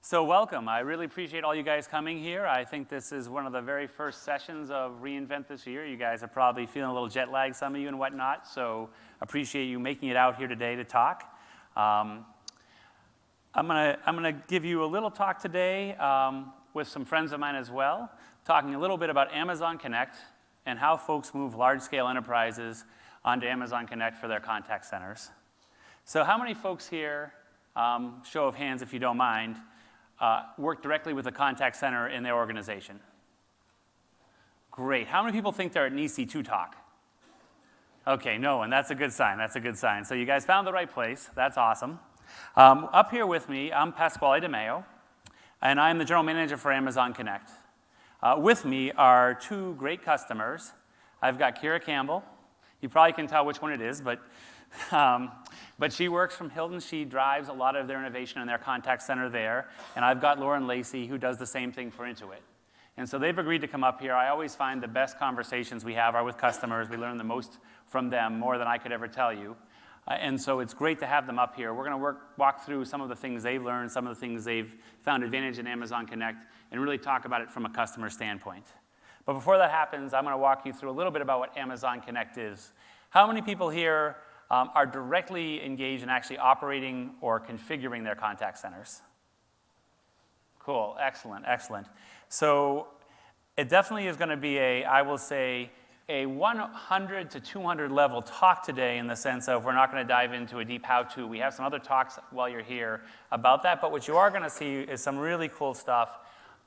So welcome. I really appreciate all you guys coming here. I think this is one of the very first sessions of reInvent this year. You guys are probably feeling a little jet lag, some of you and whatnot, so appreciate you making it out here today to talk. I'm gonna give you a little talk today with some friends of mine as well, talking a little bit about Amazon Connect and how folks move large-scale enterprises onto Amazon Connect for their contact centers. So how many folks here, show of hands if you don't mind, work directly with a contact center in their organization? Great. How many people think they're at an EC2 talk? Okay, no one. That's a good sign. That's a good sign. So you guys found the right place. That's awesome. Up here with me, I'm Pasquale DeMeo, and I'm the general manager for Amazon Connect. With me are two great customers. I've got Kira Campbell. You probably can tell which one it is, but she works from Hilton. She drives a lot of their innovation in their contact center there. And I've got Lauren Lacey, who does the same thing for Intuit. And so they've agreed to come up here. I always find the best conversations we have are with customers. We learn the most from them, more than I could ever tell you. And so it's great to have them up here. We're going to walk through some of the things they've learned, some of the things they've found advantage in Amazon Connect, and really talk about it from a customer standpoint. But before that happens, I'm going to walk you through a little bit about what Amazon Connect is. How many people here are directly engaged in actually operating or configuring their contact centers? Cool, excellent, excellent. So it definitely is going to be I will say, a 100 to 200 level talk today, in the sense of we're not going to dive into a deep how-to. We have some other talks while you're here about that, but what you are going to see is some really cool stuff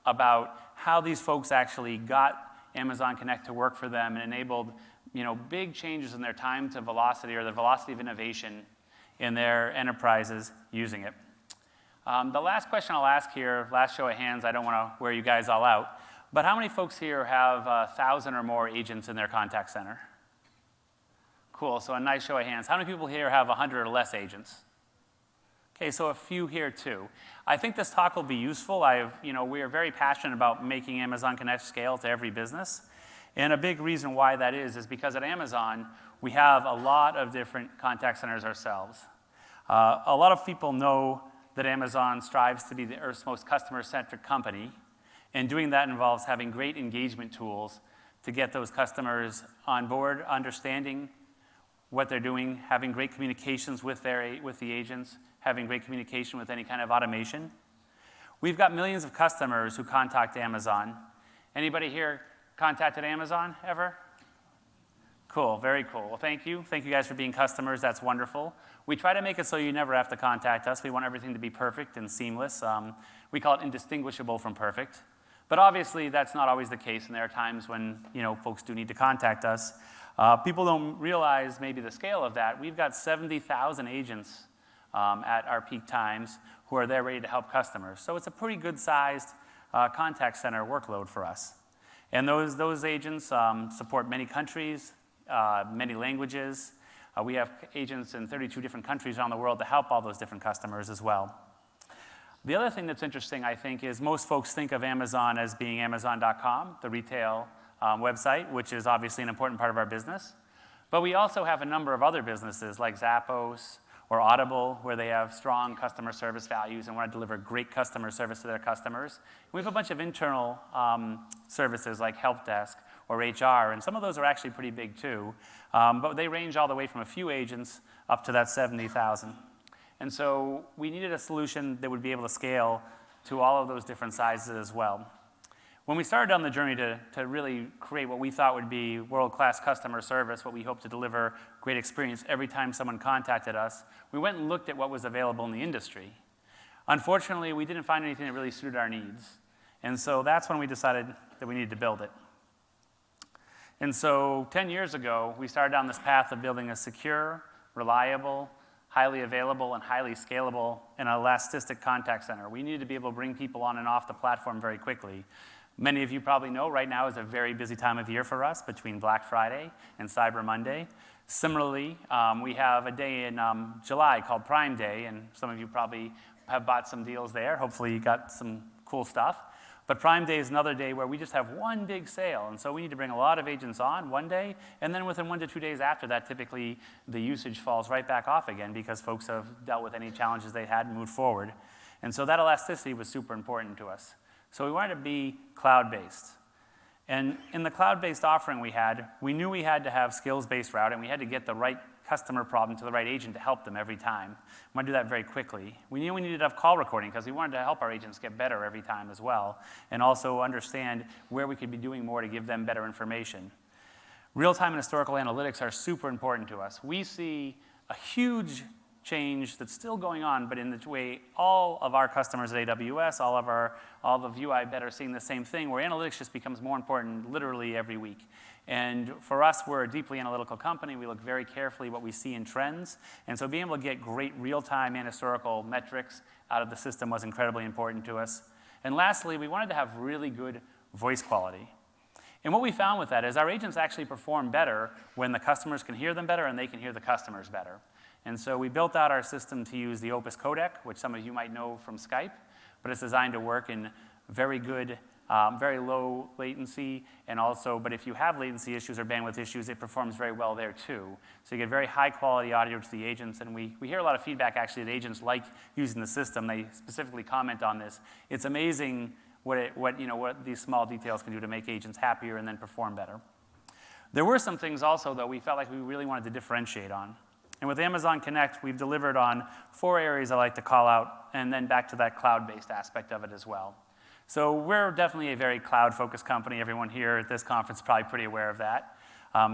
about how these folks actually got Amazon Connect to work for them and enabled big changes in their time to velocity, or the velocity of innovation in their enterprises using it. The last question I'll ask here, last show of hands, I don't want to wear you guys all out, but how many folks here have 1,000 or more agents in their contact center? Cool, so a nice show of hands. How many people here have 100 or less agents? Okay, so a few here too. I think this talk will be useful. We are very passionate about making Amazon Connect scale to every business. And a big reason why that is because at Amazon, we have a lot of different contact centers ourselves. A lot of people know that Amazon strives to be the Earth's most customer-centric company, and doing that involves having great engagement tools to get those customers on board, understanding what they're doing, having great communications with the agents, having great communication with any kind of automation. We've got millions of customers who contact Amazon. Anybody here contacted Amazon ever? Cool, very cool. Well, thank you. Thank you guys for being customers. That's wonderful. We try to make it so you never have to contact us. We want everything to be perfect and seamless. We call it indistinguishable from perfect. But obviously, that's not always the case, and there are times when folks do need to contact us. People don't realize maybe the scale of that. We've got 70,000 agents at our peak times who are there ready to help customers. So it's a pretty good-sized contact center workload for us. And those agents support many countries, many languages. We have agents in 32 different countries around the world to help all those different customers as well. The other thing that's interesting, I think, is most folks think of Amazon as being Amazon.com, the retail website, which is obviously an important part of our business. But we also have a number of other businesses like Zappos or Audible, where they have strong customer service values and want to deliver great customer service to their customers. We have a bunch of internal services like help desk or HR, and some of those are actually pretty big too. But they range all the way from a few agents up to that 70,000. And so we needed a solution that would be able to scale to all of those different sizes as well. When we started on the journey to really create what we thought would be world-class customer service, what we hope to deliver great experience every time someone contacted us, we went and looked at what was available in the industry. Unfortunately, we didn't find anything that really suited our needs. And so that's when we decided that we needed to build it. And so 10 years ago, we started down this path of building a secure, reliable, highly available, and highly scalable and elastic contact center. We needed to be able to bring people on and off the platform very quickly. Many of you probably know right now is a very busy time of year for us between Black Friday and Cyber Monday. Similarly, we have a day in July called Prime Day, and some of you probably have bought some deals there. Hopefully you got some cool stuff. But Prime Day is another day where we just have one big sale, and so we need to bring a lot of agents on one day, and then within 1 to 2 days after that, typically the usage falls right back off again because folks have dealt with any challenges they had and moved forward. And so that elasticity was super important to us. So we wanted to be cloud-based. And in the cloud-based offering we knew we had to have skills-based routing. We had to get the right customer problem to the right agent to help them every time. We want to do that very quickly. We knew we needed to have call recording because we wanted to help our agents get better every time as well, and also understand where we could be doing more to give them better information. Real-time and historical analytics are super important to us. We see a huge change that's still going on, but in the way all of our customers at AWS, all of UI Bet are seeing the same thing, where analytics just becomes more important literally every week. And for us, we're a deeply analytical company. We look very carefully at what we see in trends. And so being able to get great real-time and historical metrics out of the system was incredibly important to us. And lastly, we wanted to have really good voice quality. And what we found with that is our agents actually perform better when the customers can hear them better and they can hear the customers better. And so we built out our system to use the Opus codec, which some of you might know from Skype, but it's designed to work in very good, very low latency, and also, but if you have latency issues or bandwidth issues, it performs very well there too. So you get very high quality audio to the agents, and we hear a lot of feedback actually that agents like using the system. They specifically comment on this. It's amazing what these small details can do to make agents happier and then perform better. There were some things also, though, we felt like we really wanted to differentiate on. And with Amazon Connect, we've delivered on 4 areas I like to call out, and then back to that cloud-based aspect of it as well. So we're definitely a very cloud-focused company. Everyone here at this conference is probably pretty aware of that.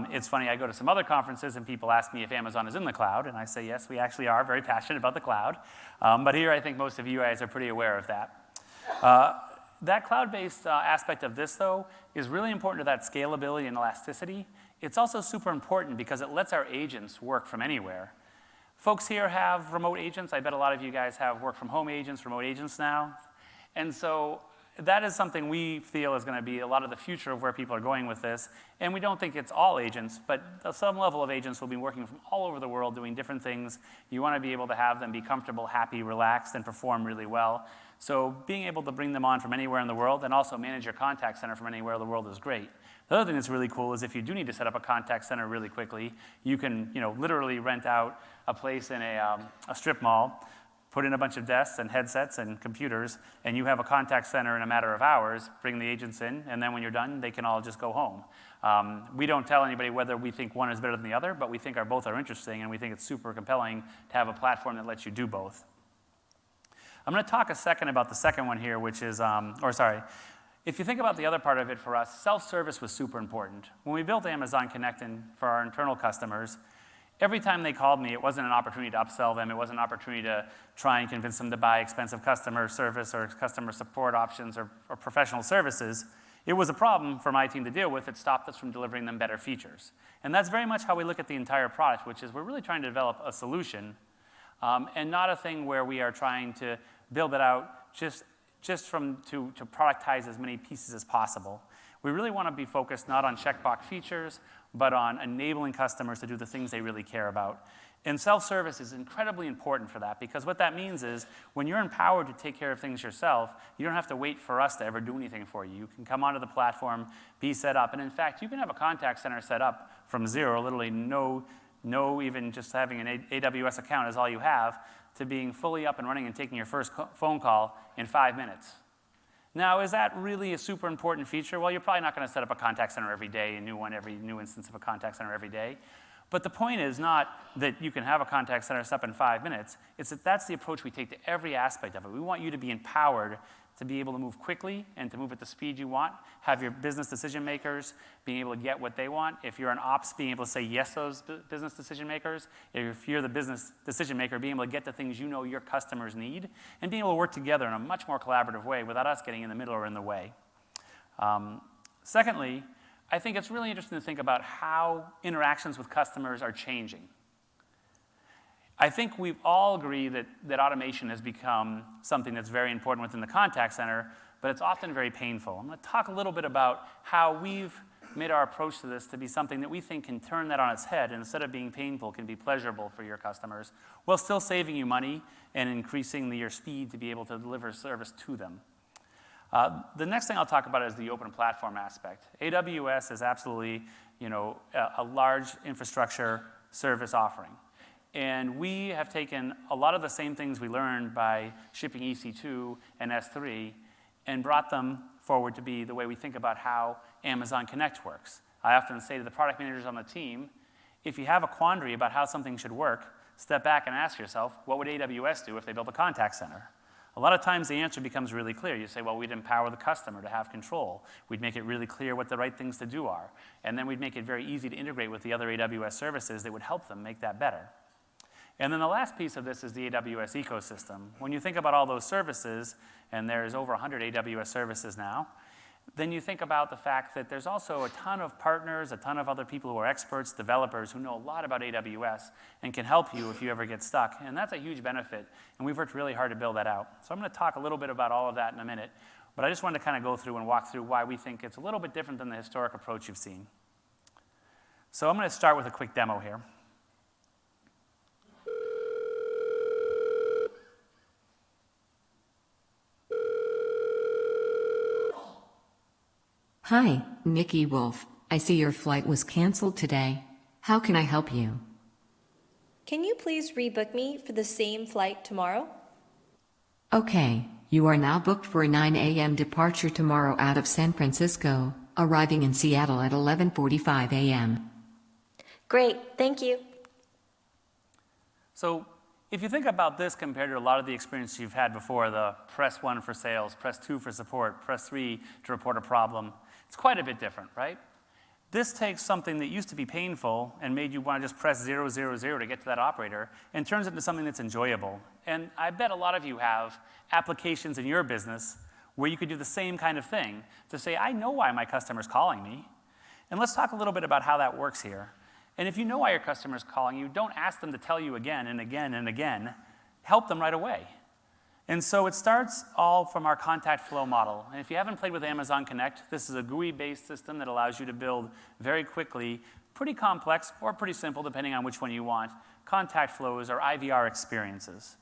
It's funny, I go to some other conferences and people ask me if Amazon is in the cloud, and I say, yes, we actually are very passionate about the cloud. But here I think most of you guys are pretty aware of that. That cloud-based aspect of this, though, is really important to that scalability and elasticity. It's also super important because it lets our agents work from anywhere. Folks here have remote agents. I bet a lot of you guys have work-from-home agents, remote agents now. And so that is something we feel is going to be a lot of the future of where people are going with this. And we don't think it's all agents, but some level of agents will be working from all over the world doing different things. You want to be able to have them be comfortable, happy, relaxed, and perform really well. So being able to bring them on from anywhere in the world and also manage your contact center from anywhere in the world is great. The other thing that's really cool is if you do need to set up a contact center really quickly, you can literally rent out a place in a strip mall, put in a bunch of desks and headsets and computers, and you have a contact center in a matter of hours, bring the agents in, and then when you're done, they can all just go home. We don't tell anybody whether we think one is better than the other, but we think both are interesting, and we think it's super compelling to have a platform that lets you do both. I'm going to talk a second about the second one here, which is, if you think about the other part of it for us, self-service was super important. When we built Amazon Connect for our internal customers, every time they called me, it wasn't an opportunity to upsell them. It wasn't an opportunity to try and convince them to buy expensive customer service or customer support options or professional services. It was a problem for my team to deal with. It stopped us from delivering them better features. And that's very much how we look at the entire product, which is we're really trying to develop a solution and not a thing where we are trying to build it out just to productize as many pieces as possible. We really want to be focused not on checkbox features, but on enabling customers to do the things they really care about. And self-service is incredibly important for that, because what that means is when you're empowered to take care of things yourself, you don't have to wait for us to ever do anything for you. You can come onto the platform, be set up, and in fact, you can have a contact center set up from zero, literally no even just having an AWS account is all you have, to being fully up and running and taking your first phone call in 5 minutes. Now, is that really a super important feature? Well, you're probably not going to set up a contact center every day, every new instance of a contact center every day. But the point is not that you can have a contact center set up in 5 minutes. It's that that's the approach we take to every aspect of it. We want you to be empowered to be able to move quickly and to move at the speed you want, have your business decision makers being able to get what they want. If you're an ops, being able to say yes to those business decision makers. If you're the business decision maker, being able to get the things you know your customers need, and being able to work together in a much more collaborative way without us getting in the middle or in the way. Secondly, I think it's really interesting to think about how interactions with customers are changing. I think we all agree that automation has become something that's very important within the contact center, but it's often very painful. I'm going to talk a little bit about how we've made our approach to this to be something that we think can turn that on its head, and instead of being painful, can be pleasurable for your customers, while still saving you money and increasing your speed to be able to deliver service to them. The next thing I'll talk about is the open platform aspect. AWS is absolutely a large infrastructure service offering. And we have taken a lot of the same things we learned by shipping EC2 and S3 and brought them forward to be the way we think about how Amazon Connect works. I often say to the product managers on the team, if you have a quandary about how something should work, step back and ask yourself, what would AWS do if they built a contact center? A lot of times the answer becomes really clear. You say, well, we'd empower the customer to have control. We'd make it really clear what the right things to do are. And then we'd make it very easy to integrate with the other AWS services that would help them make that better. And then the last piece of this is the AWS ecosystem. When you think about all those services, and there's over 100 AWS services now, then you think about the fact that there's also a ton of partners, a ton of other people who are experts, developers who know a lot about AWS and can help you if you ever get stuck. And that's a huge benefit, and we've worked really hard to build that out. So I'm going to talk a little bit about all of that in a minute, but I just wanted to kind of go through and walk through why we think it's a little bit different than the historic approach you've seen. So I'm going to start with a quick demo here. Hi, Nikki Wolf. I see your flight was canceled today. How can I help you? Can you please rebook me for the same flight tomorrow? Okay, you are now booked for a 9 a.m. departure tomorrow out of San Francisco, arriving in Seattle at 11:45 a.m. Great, thank you. So if you think about this compared to a lot of the experience you've had before, the press 1 for sales, press 2 for support, press 3 to report a problem, it's quite a bit different, right? This takes something that used to be painful and made you want to just press 000 to get to that operator and turns it into something that's enjoyable. And I bet a lot of you have applications in your business where you could do the same kind of thing to say, I know why my customer's calling me. And let's talk a little bit about how that works here. And if you know why your customer's calling you, don't ask them to tell you again and again and again. Help them right away. And so it starts all from our contact flow model. And if you haven't played with Amazon Connect, this is a GUI-based system that allows you to build very quickly, pretty complex or pretty simple, depending on which one you want, contact flows or IVR experiences.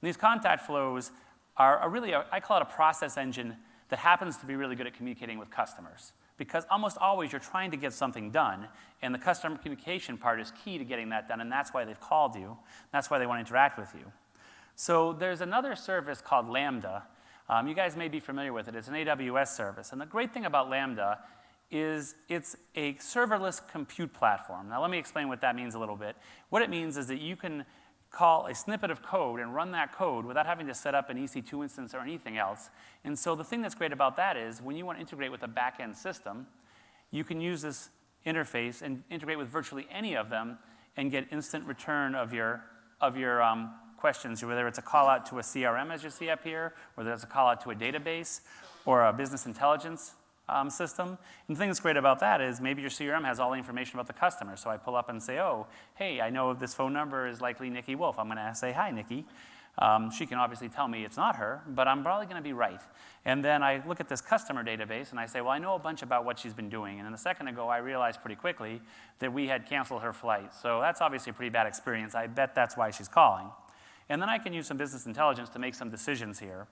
And these contact flows are I call it a process engine that happens to be really good at communicating with customers. Because almost always you're trying to get something done, and the customer communication part is key to getting that done, and that's why they've called you. That's why they want to interact with you. So there's another service called Lambda. You guys may be familiar with it. It's an AWS service. And the great thing about Lambda is it's a serverless compute platform. Now let me explain what that means a little bit. What it means is that you can call a snippet of code and run that code without having to set up an EC2 instance or anything else. And so the thing that's great about that is when you want to integrate with a back-end system, you can use this interface and integrate with virtually any of them and get instant return of your questions, whether it's a call out to a CRM as you see up here, whether it's a call out to a database or a business intelligence system. And the thing that's great about that is maybe your CRM has all the information about the customer. So I pull up and say, oh, hey, I know this phone number is likely Nikki Wolf. I'm going to say, hi, Nikki. She can obviously tell me it's not her, but I'm probably going to be right. And then I look at this customer database and I say, well, I know a bunch about what she's been doing. And then a second ago, I realized pretty quickly that we had canceled her flight. So that's obviously a pretty bad experience. I bet that's why she's calling. And then I can use some business intelligence to make some decisions here.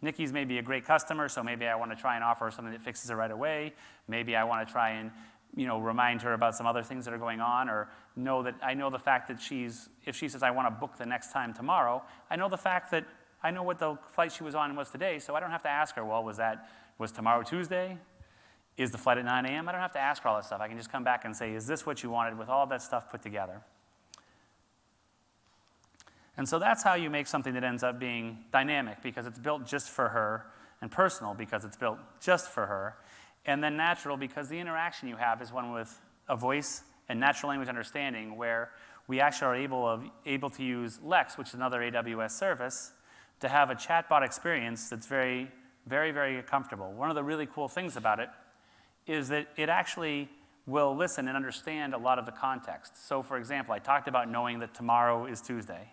Nikki's maybe a great customer, so maybe I want to try and offer her something that fixes it right away. Maybe I want to try and remind her about some other things that are going on, or I know the fact that if she says I want to book the next time tomorrow, I know the fact that I know what the flight she was on was today, so I don't have to ask her, well, was tomorrow Tuesday? Is the flight at 9 a.m.? I don't have to ask her all that stuff. I can just come back and say, is this what you wanted, with all that stuff put together? And so that's how you make something that ends up being dynamic, because it's built just for her, and personal because it's built just for her, and then natural because the interaction you have is one with a voice and natural language understanding, where we actually are able to use Lex, which is another AWS service, to have a chatbot experience that's very, very, very comfortable. One of the really cool things about it is that it actually will listen and understand a lot of the context. So for example, I talked about knowing that tomorrow is Tuesday.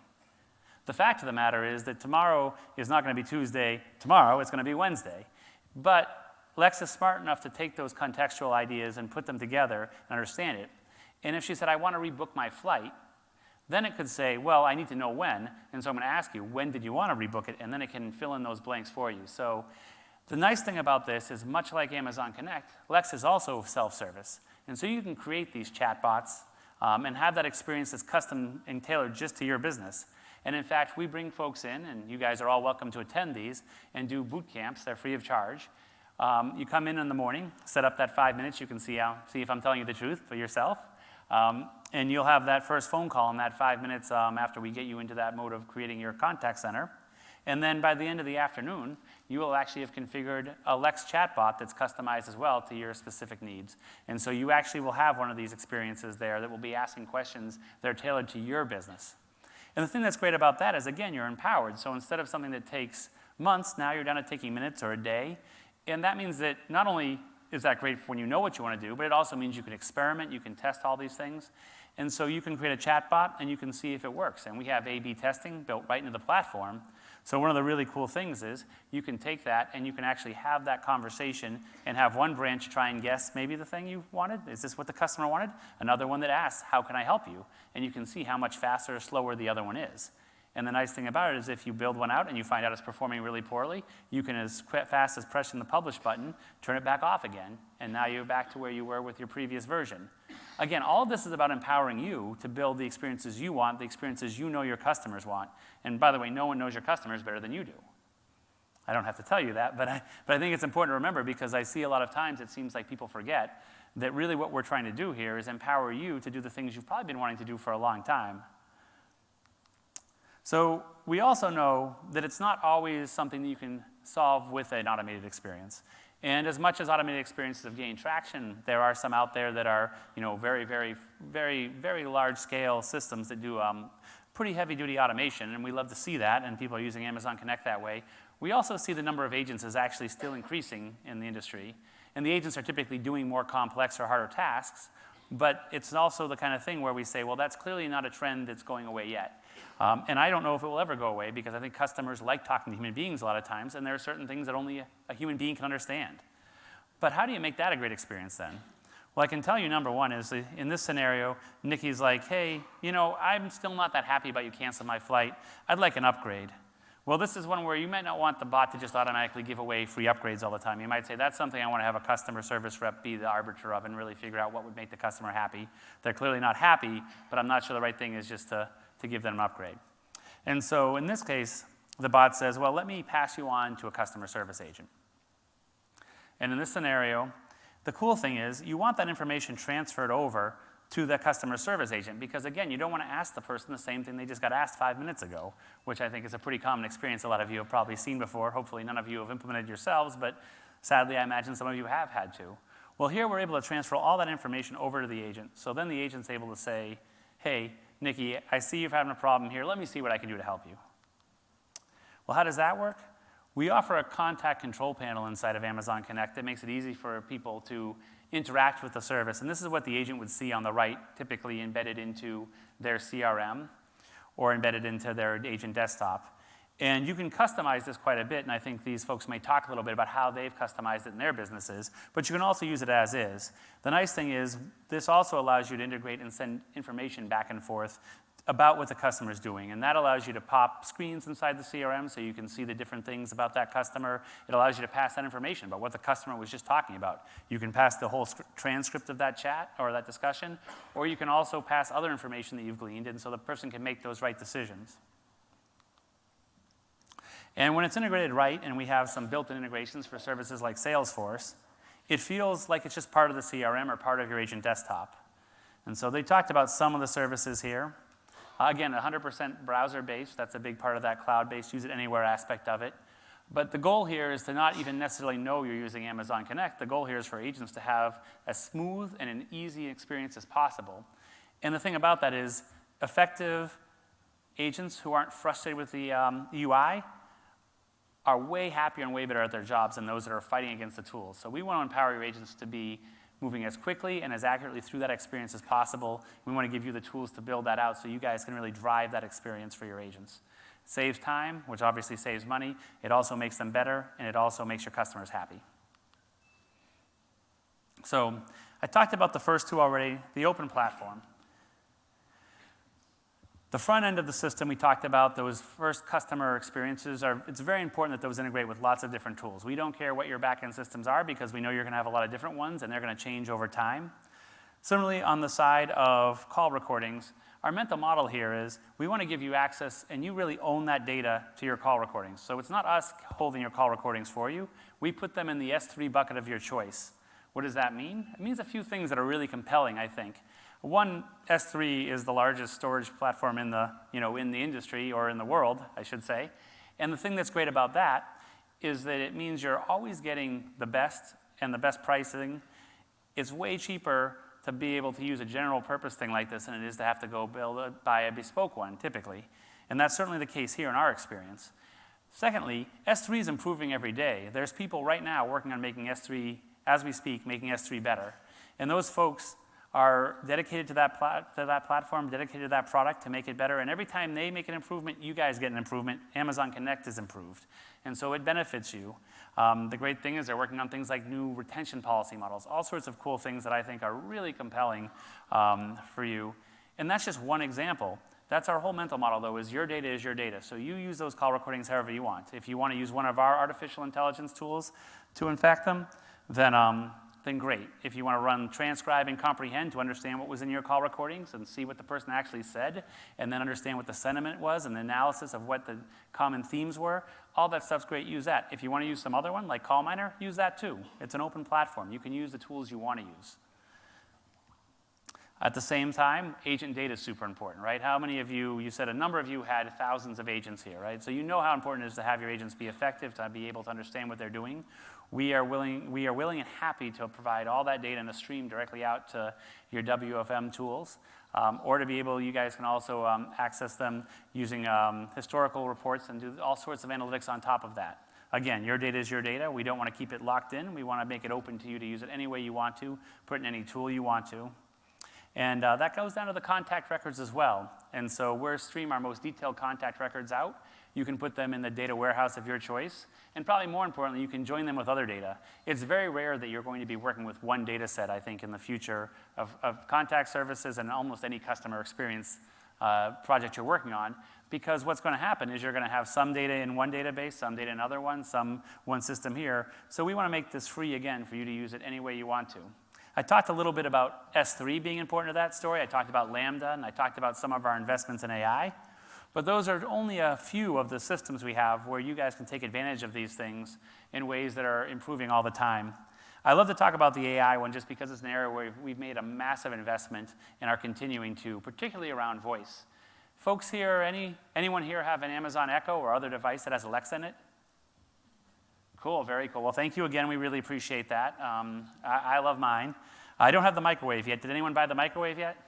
The fact of the matter is that tomorrow is not going to be Tuesday tomorrow, it's going to be Wednesday. But Lex is smart enough to take those contextual ideas and put them together and understand it. And if she said, I want to rebook my flight, then it could say, well, I need to know when, and so I'm going to ask you, when did you want to rebook it? And then it can fill in those blanks for you. So the nice thing about this is, much like Amazon Connect, Lex is also self-service. And so you can create these chatbots and have that experience that's custom and tailored just to your business. And in fact, we bring folks in, and you guys are all welcome to attend these, and do boot camps. They're free of charge. You come in the morning, set up that 5 minutes. You can see if I'm telling you the truth for yourself. And you'll have that first phone call in that 5 minutes after we get you into that mode of creating your contact center. And then by the end of the afternoon, you will actually have configured a Lex chatbot that's customized as well to your specific needs. And so you actually will have one of these experiences there that will be asking questions that are tailored to your business. And the thing that's great about that is, again, you're empowered. So instead of something that takes months, now you're down to taking minutes or a day. And that means that not only is that great when you know what you want to do, but it also means you can experiment, you can test all these things. And so you can create a chatbot and you can see if it works. And we have A/B testing built right into the platform. So one of the really cool things is you can take that and you can actually have that conversation and have one branch try and guess maybe the thing you wanted. Is this what the customer wanted? Another one that asks, how can I help you? And you can see how much faster or slower the other one is. And the nice thing about it is if you build one out and you find out it's performing really poorly, you can, as fast as pressing the publish button, turn it back off again. And now you're back to where you were with your previous version. Again, all of this is about empowering you to build the experiences you want, the experiences you know your customers want. And by the way, no one knows your customers better than you do. I don't have to tell you that, but I think it's important to remember because I see a lot of times it seems like people forget that really what we're trying to do here is empower you to do the things you've probably been wanting to do for a long time. So we also know that it's not always something that you can solve with an automated experience. And as much as automated experiences have gained traction, there are some out there that are very, very, very, very large-scale systems that do pretty heavy-duty automation, and we love to see that, and people are using Amazon Connect that way. We also see the number of agents is actually still increasing in the industry, and the agents are typically doing more complex or harder tasks, but it's also the kind of thing where we say, well, that's clearly not a trend that's going away yet. And I don't know if it will ever go away because I think customers like talking to human beings a lot of times, and there are certain things that only a human being can understand. But how do you make that a great experience then? Well, I can tell you, number one, is in this scenario, Nikki's like, hey, I'm still not that happy about you canceling my flight. I'd like an upgrade. Well, this is one where you might not want the bot to just automatically give away free upgrades all the time. You might say, that's something I want to have a customer service rep be the arbiter of and really figure out what would make the customer happy. They're clearly not happy, but I'm not sure the right thing is just to give them an upgrade. And so in this case, the bot says, well, let me pass you on to a customer service agent. And in this scenario, the cool thing is you want that information transferred over to the customer service agent because, again, you don't want to ask the person the same thing they just got asked 5 minutes ago, which I think is a pretty common experience a lot of you have probably seen before. Hopefully none of you have implemented yourselves, but sadly I imagine some of you have had to. Well, here we're able to transfer all that information over to the agent. So then the agent's able to say, hey, Nikki, I see you're having a problem here. Let me see what I can do to help you. Well, how does that work? We offer a contact control panel inside of Amazon Connect that makes it easy for people to interact with the service. And this is what the agent would see on the right, typically embedded into their CRM or embedded into their agent desktop. And you can customize this quite a bit, and I think these folks may talk a little bit about how they've customized it in their businesses, but you can also use it as is. The nice thing is this also allows you to integrate and send information back and forth about what the customer is doing, and that allows you to pop screens inside the CRM so you can see the different things about that customer. It allows you to pass that information about what the customer was just talking about. You can pass the whole transcript of that chat or that discussion, or you can also pass other information that you've gleaned, and so the person can make those right decisions. And when it's integrated right, and we have some built-in integrations for services like Salesforce, it feels like it's just part of the CRM or part of your agent desktop. And so they talked about some of the services here. Again, 100% browser-based. That's a big part of that cloud-based, use it anywhere aspect of it. But the goal here is to not even necessarily know you're using Amazon Connect. The goal here is for agents to have as smooth and an easy experience as possible. And the thing about that is effective agents who aren't frustrated with the UI are way happier and way better at their jobs than those that are fighting against the tools. So we want to empower your agents to be moving as quickly and as accurately through that experience as possible. We want to give you the tools to build that out so you guys can really drive that experience for your agents. It saves time, which obviously saves money. It also makes them better, and it also makes your customers happy. So I talked about the first two already, the open platform. The front end of the system, we talked about those first customer experiences. It's very important that those integrate with lots of different tools. We don't care what your back-end systems are because we know you're going to have a lot of different ones and they're going to change over time. Similarly, on the side of call recordings, our mental model here is we want to give you access and you really own that data to your call recordings. So it's not us holding your call recordings for you. We put them in the S3 bucket of your choice. What does that mean? It means a few things that are really compelling, I think. One, S3 is the largest storage platform in the industry, or in the world, I should say. And the thing that's great about that is that it means you're always getting the best and the best pricing. It's way cheaper to be able to use a general purpose thing like this than it is to have to buy a bespoke one, typically. And that's certainly the case here in our experience. Secondly, S3 is improving every day. There's people right now working on making S3, as we speak, making S3 better. And those folks are dedicated to that platform, dedicated to that product to make it better. And every time they make an improvement, you guys get an improvement. Amazon Connect is improved. And so it benefits you. The great thing is they're working on things like new retention policy models, all sorts of cool things that I think are really compelling for you. And that's just one example. That's our whole mental model, though, is your data is your data. So you use those call recordings however you want. If you want to use one of our artificial intelligence tools to infect them, then great. If you want to run transcribe and comprehend to understand what was in your call recordings and see what the person actually said, and then understand what the sentiment was and the analysis of what the common themes were, all that stuff's great, use that. If you want to use some other one, like CallMiner, use that too. It's an open platform. You can use the tools you want to use. At the same time, agent data is super important, right? How many of you said a number of you had thousands of agents here, right? So you know how important it is to have your agents be effective, to be able to understand what they're doing. We are willing and happy to provide all that data in a stream directly out to your WFM tools, or to be able, you guys can also access them using historical reports and do all sorts of analytics on top of that. Again, your data is your data. We don't want to keep it locked in. We want to make it open to you to use it any way you want to, put it in any tool you want to. And that goes down to the contact records as well. And so we're stream our most detailed contact records out. You can put them in the data warehouse of your choice. And probably more importantly, you can join them with other data. It's very rare that you're going to be working with one data set, I think, in the future of contact services and almost any customer experience project you're working on. Because what's going to happen is you're going to have some data in one database, some data in another one, some one system here. So we want to make this free, again, for you to use it any way you want to. I talked a little bit about S3 being important to that story. I talked about Lambda, and I talked about some of our investments in AI. But those are only a few of the systems we have where you guys can take advantage of these things in ways that are improving all the time. I love to talk about the AI one just because it's an area where we've made a massive investment and are continuing to, particularly around voice. Folks here, anyone here have an Amazon Echo or other device that has Alexa in it? Cool, very cool. Well, thank you again. We really appreciate that. I love mine. I don't have the microwave yet. Did anyone buy the microwave yet?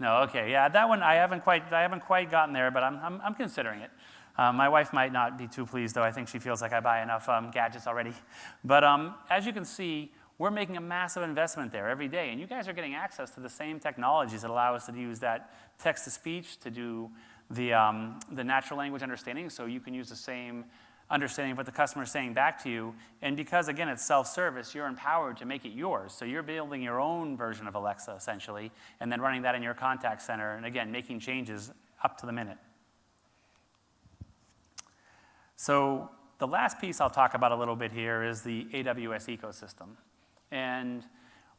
No, okay, yeah, that one I haven't quite gotten there, but I'm considering it. My wife might not be too pleased, though. I think she feels like I buy enough gadgets already. But as you can see, we're making a massive investment there every day, and you guys are getting access to the same technologies that allow us to use that text-to-speech to do the natural language understanding, so you can use the same understanding of what the customer is saying back to you. And because, again, it's self-service, you're empowered to make it yours. So you're building your own version of Alexa, essentially, and then running that in your contact center, and again, making changes up to the minute. So the last piece I'll talk about a little bit here is the AWS ecosystem. And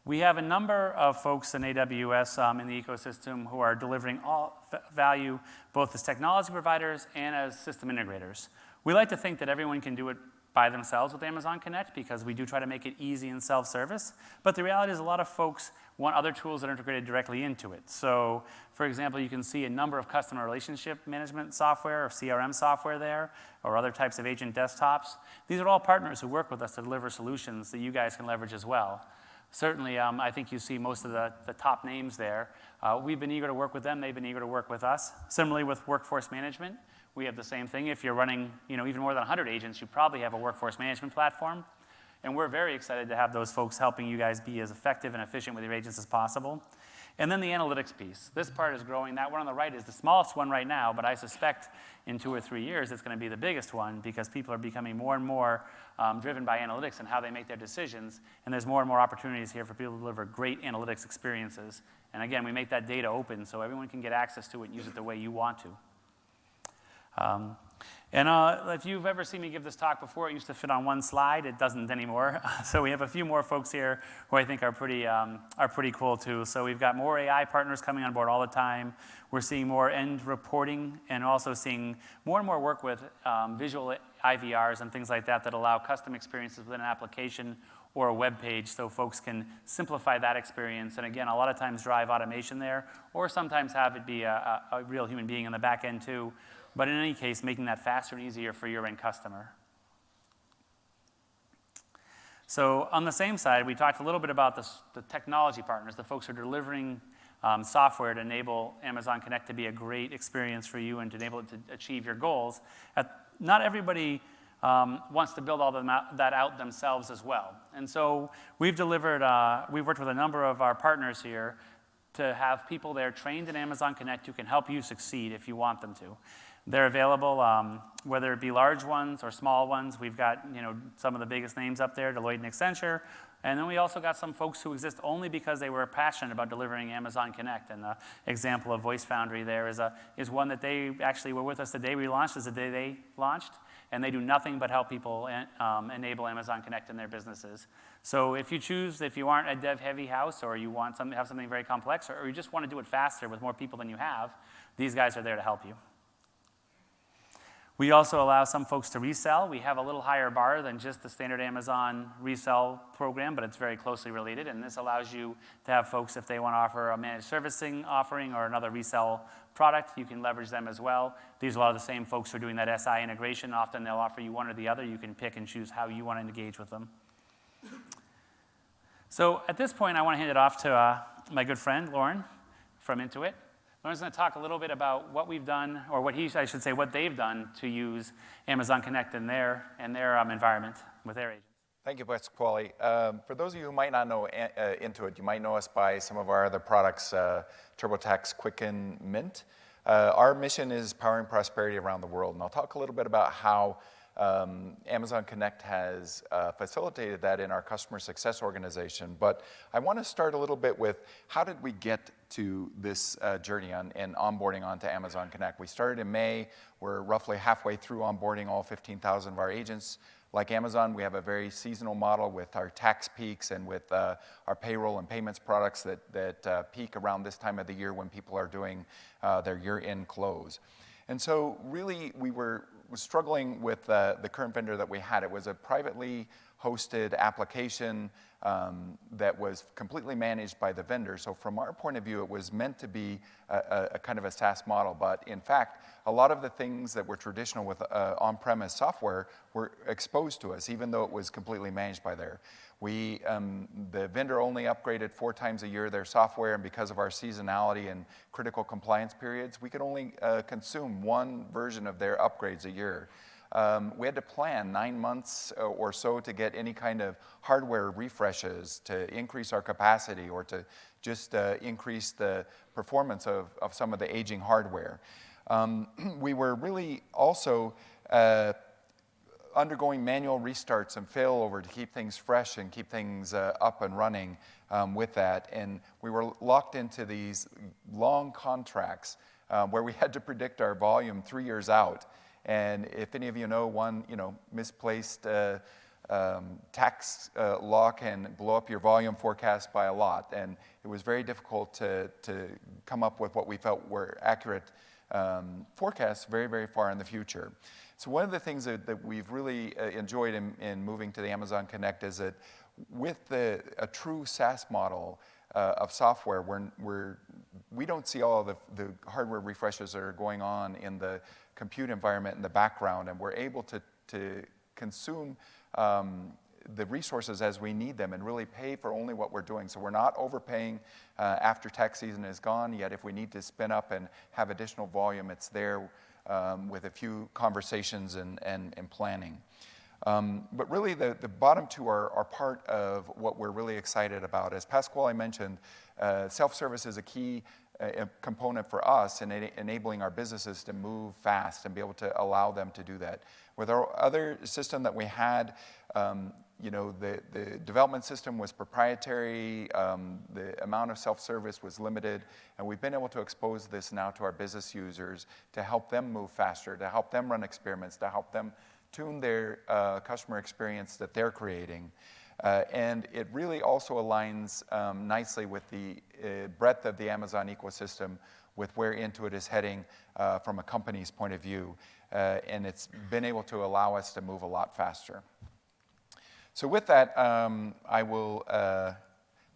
we have a number of folks in AWS in the ecosystem who are delivering all value, both as technology providers and as system integrators. We like to think that everyone can do it by themselves with Amazon Connect because we do try to make it easy and self-service. But the reality is a lot of folks want other tools that are integrated directly into it. So, for example, you can see a number of customer relationship management software or CRM software there, or other types of agent desktops. These are all partners who work with us to deliver solutions that you guys can leverage as well. Certainly, I think you see most of the top names there. We've been eager to work with them. They've been eager to work with us. Similarly with workforce management, we have the same thing. If you're running even more than 100 agents, you probably have a workforce management platform. And we're very excited to have those folks helping you guys be as effective and efficient with your agents as possible. And then the analytics piece. This part is growing. That one on the right is the smallest one right now, but I suspect in 2 or 3 years it's going to be the biggest one because people are becoming more and more driven by analytics and how they make their decisions. And there's more and more opportunities here for people to deliver great analytics experiences. And again, we make that data open so everyone can get access to it and use it the way you want to. And if you've ever seen me give this talk before, it used to fit on one slide. It doesn't anymore. So we have a few more folks here who I think are pretty cool too. So we've got more AI partners coming on board all the time. We're seeing more end reporting and also seeing more and more work with visual IVRs and things like that that allow custom experiences within an application or a web page so folks can simplify that experience. And again, a lot of times drive automation there, or sometimes have it be a real human being in the back end too. But in any case, making that faster and easier for your end customer. So on the same side, we talked a little bit about the technology partners, the folks who are delivering software to enable Amazon Connect to be a great experience for you and to enable it to achieve your goals. Not everybody wants to build all that out themselves as well. And so we've worked with a number of our partners here to have people there trained in Amazon Connect who can help you succeed if you want them to. They're available, whether it be large ones or small ones. We've got some of the biggest names up there, Deloitte and Accenture. And then we also got some folks who exist only because they were passionate about delivering Amazon Connect. And the example of Voice Foundry there is one that they actually were with us the day we launched, is the day they launched. And they do nothing but help people enable Amazon Connect in their businesses. So if you aren't a dev-heavy house, or you want have something very complex, or you just want to do it faster with more people than you have, these guys are there to help you. We also allow some folks to resell. We have a little higher bar than just the standard Amazon resell program, but it's very closely related. And this allows you to have folks, if they want to offer a managed servicing offering or another resell product, you can leverage them as well. These are a lot of the same folks who are doing that SI integration. Often they'll offer you one or the other. You can pick and choose how you want to engage with them. So at this point, I want to hand it off to my good friend, Lauren, from Intuit. Lauren's going to talk a little bit about what we've done, or what they've done to use Amazon Connect in their environment with their agents. Thank you, Pasquale. For those of you who might not know Intuit, you might know us by some of our other products, TurboTax, Quicken, Mint. Our mission is powering prosperity around the world, and I'll talk a little bit about how Amazon Connect has facilitated that in our customer success organization. But I want to start a little bit with how did we get to this journey and onboarding onto Amazon Connect. We started in May. We're roughly halfway through onboarding all 15,000 of our agents. Like Amazon, we have a very seasonal model with our tax peaks and with our payroll and payments products that peak around this time of the year when people are doing their year-end close. And so really we were struggling with the current vendor that we had. It was a privately hosted application that was completely managed by the vendor. So from our point of view, it was meant to be a kind of a SaaS model. But in fact, a lot of the things that were traditional with on-premise software were exposed to us, even though it was completely managed by there. The vendor only upgraded 4 times a year their software, and because of our seasonality and critical compliance periods, we could only consume 1 version of their upgrades a year. We had to plan 9 months or so to get any kind of hardware refreshes to increase our capacity or to just increase the performance of some of the aging hardware. We were really also undergoing manual restarts and failover to keep things fresh and keep things up and running with that. And we were locked into these long contracts where we had to predict our volume 3 years out. And if any of you know, one misplaced tax law can blow up your volume forecast by a lot. And it was very difficult to come up with what we felt were accurate forecasts very, very far in the future. So one of the things that we've really enjoyed in moving to the Amazon Connect is that with a true SaaS model of software, we don't see all of the hardware refreshes that are going on in the compute environment in the background, and we're able to consume the resources as we need them and really pay for only what we're doing. So we're not overpaying after tax season is gone, yet if we need to spin up and have additional volume, it's there with a few conversations and planning. But really the bottom two are part of what we're really excited about. As Pasquale mentioned, self-service is a key a component for us in enabling our businesses to move fast and be able to allow them to do that. With our other system that we had, the development system was proprietary, the amount of self-service was limited, and we've been able to expose this now to our business users to help them move faster, to help them run experiments, to help them tune their customer experience that they're creating. And it really also aligns nicely with the breadth of the Amazon ecosystem with where Intuit is heading from a company's point of view. And it's been able to allow us to move a lot faster. So with that, I will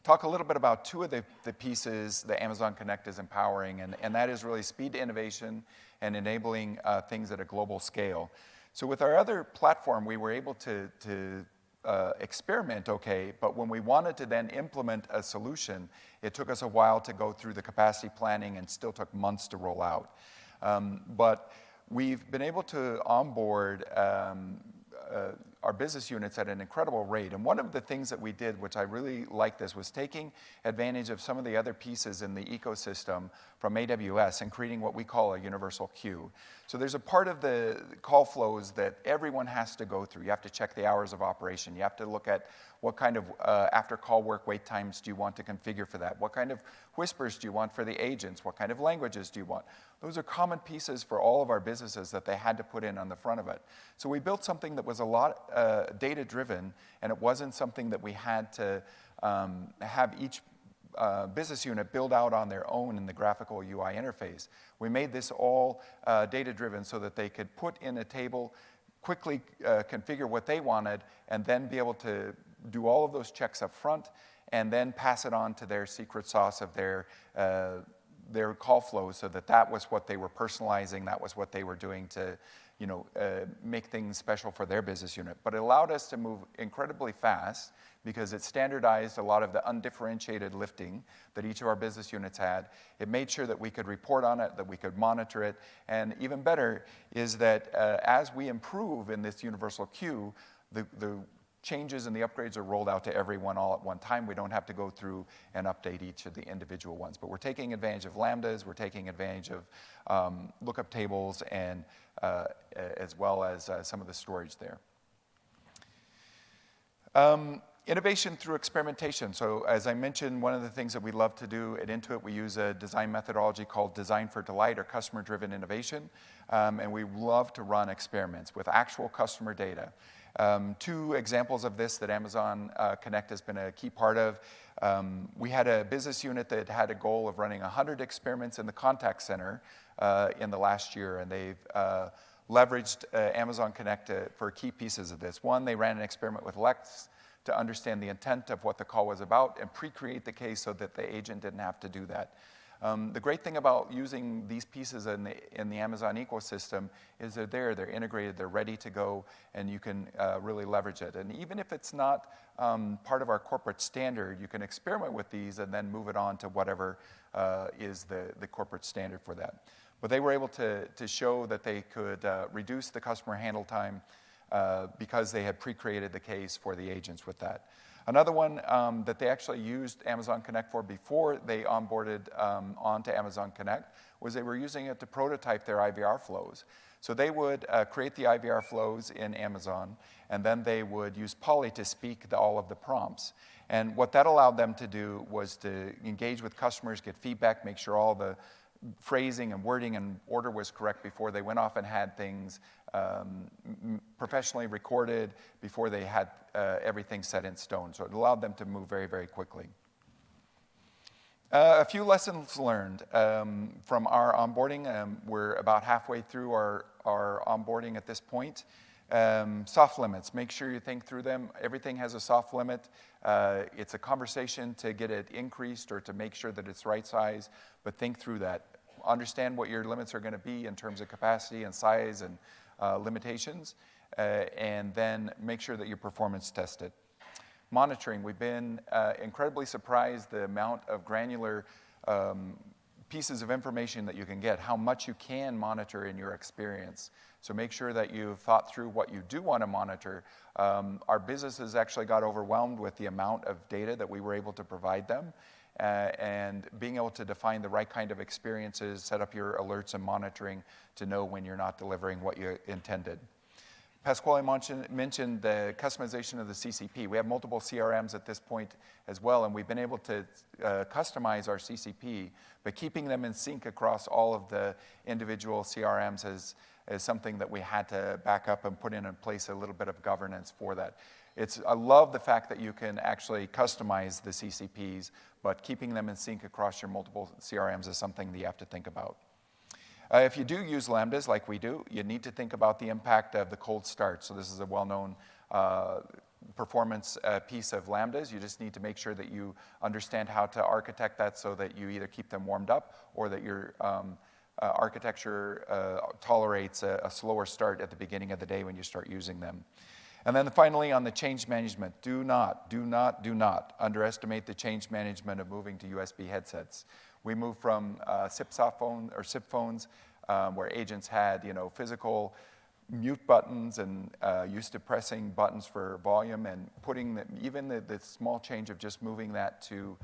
talk a little bit about two of the pieces that Amazon Connect is empowering, and that is really speed to innovation and enabling things at a global scale. So with our other platform, we were able to experiment okay, but when we wanted to then implement a solution, it took us a while to go through the capacity planning and still took months to roll out. But we've been able to onboard our business units at an incredible rate. And one of the things that we did, which I really liked this, was taking advantage of some of the other pieces in the ecosystem from AWS and creating what we call a universal queue. So there's a part of the call flows that everyone has to go through. You have to check the hours of operation. You have to look at what kind of after-call work wait times do you want to configure for that? What kind of whispers do you want for the agents? What kind of languages do you want? Those are common pieces for all of our businesses that they had to put in on the front of it. So we built something that was a lot data-driven, and it wasn't something that we had to have each business unit build out on their own in the graphical UI interface. We made this all data-driven so that they could put in a table, quickly configure what they wanted, and then be able to do all of those checks up front, and then pass it on to their secret sauce of their call flows, so that was what they were personalizing, that was what they were doing to make things special for their business unit. But it allowed us to move incredibly fast because it standardized a lot of the undifferentiated lifting that each of our business units had. It made sure that we could report on it, that we could monitor it, and even better is that as we improve in this universal queue, the changes and the upgrades are rolled out to everyone all at one time. We don't have to go through and update each of the individual ones. But we're taking advantage of Lambdas, we're taking advantage of lookup tables, and as well as some of the storage there. Innovation through experimentation. So as I mentioned, one of the things that we love to do at Intuit, we use a design methodology called Design for Delight, or customer-driven innovation. And we love to run experiments with actual customer data. Two examples of this that Amazon Connect has been a key part of. We had a business unit that had a goal of running 100 experiments in the contact center in the last year, and they've leveraged Amazon Connect for key pieces of this. One, they ran an experiment with Lex to understand the intent of what the call was about and pre-create the case so that the agent didn't have to do that. The great thing about using these pieces in the Amazon ecosystem is they're integrated, they're ready to go, and you can really leverage it. And even if it's not part of our corporate standard, you can experiment with these and then move it on to whatever is the corporate standard for that. But they were able to show that they could reduce the customer handle time because they had pre-created the case for the agents with that. Another one that they actually used Amazon Connect for before they onboarded onto Amazon Connect was they were using it to prototype their IVR flows. So they would create the IVR flows in Amazon, and then they would use Polly to speak all of the prompts. And what that allowed them to do was to engage with customers, get feedback, make sure all the phrasing and wording and order was correct before they went off and had things professionally recorded before they had everything set in stone. So it allowed them to move very, very quickly. A few lessons learned from our onboarding. We're about halfway through our onboarding at this point. Soft limits, make sure you think through them. Everything has a soft limit. It's a conversation to get it increased or to make sure that it's right size, but think through that. Understand what your limits are going to be in terms of capacity and size and limitations, and then make sure that your performance tested. Monitoring, we've been incredibly surprised the amount of granular pieces of information that you can get, how much you can monitor in your experience. So make sure that you've thought through what you do want to monitor. Our businesses actually got overwhelmed with the amount of data that we were able to provide them. and being able to define the right kind of experiences, set up your alerts and monitoring to know when you're not delivering what you intended. Pasquale mentioned the customization of the CCP. We have multiple CRMs at this point as well, and we've been able to customize our CCP, but keeping them in sync across all of the individual CRMs is something that we had to back up and put in place a little bit of governance for that. I love the fact that you can actually customize the CCPs, but keeping them in sync across your multiple CRMs is something that you have to think about. If you do use Lambdas like we do, you need to think about the impact of the cold start. So this is a well-known performance piece of Lambdas. You just need to make sure that you understand how to architect that so that you either keep them warmed up or that your architecture tolerates a slower start at the beginning of the day when you start using them. And then finally, on the change management, do not underestimate the change management of moving to USB headsets. We moved from SIP phones where agents had physical mute buttons and used to pressing buttons for volume and putting even the small change of just moving that to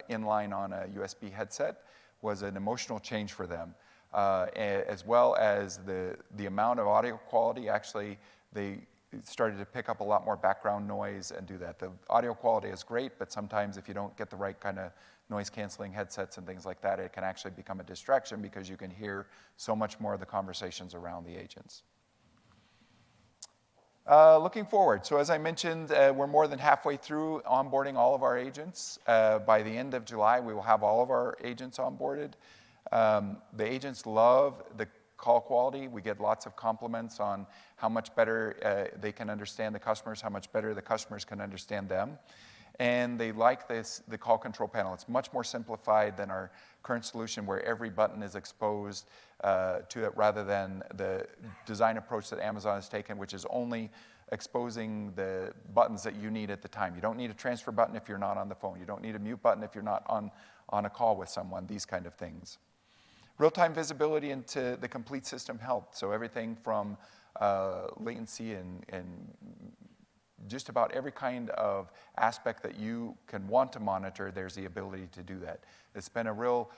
inline on a USB headset was an emotional change for them, as well as the amount of audio quality. Actually, they started to pick up a lot more background noise and do that. The audio quality is great, but sometimes if you don't get the right kind of noise-canceling headsets and things like that, it can actually become a distraction because you can hear so much more of the conversations around the agents. Looking forward, so as I mentioned, we're more than halfway through onboarding all of our agents. By the end of July, we will have all of our agents onboarded. The agents love the call quality. We get lots of compliments on how much better they can understand the customers, how much better the customers can understand them. And they like the call control panel. It's much more simplified than our current solution where every button is exposed to it rather than the design approach that Amazon has taken, which is only exposing the buttons that you need at the time. You don't need a transfer button if you're not on the phone. You don't need a mute button if you're not on a call with someone, these kind of things. Real-time visibility into the complete system health. So everything from latency and just about every kind of aspect that you can want to monitor, there's the ability to do that. It's been a real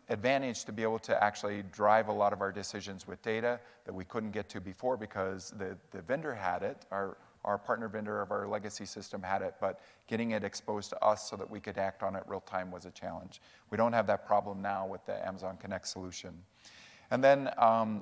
advantage to be able to actually drive a lot of our decisions with data that we couldn't get to before because the vendor had it, our partner vendor of our legacy system had it, but getting it exposed to us so that we could act on it real time was a challenge. We don't have that problem now with the Amazon Connect solution. And then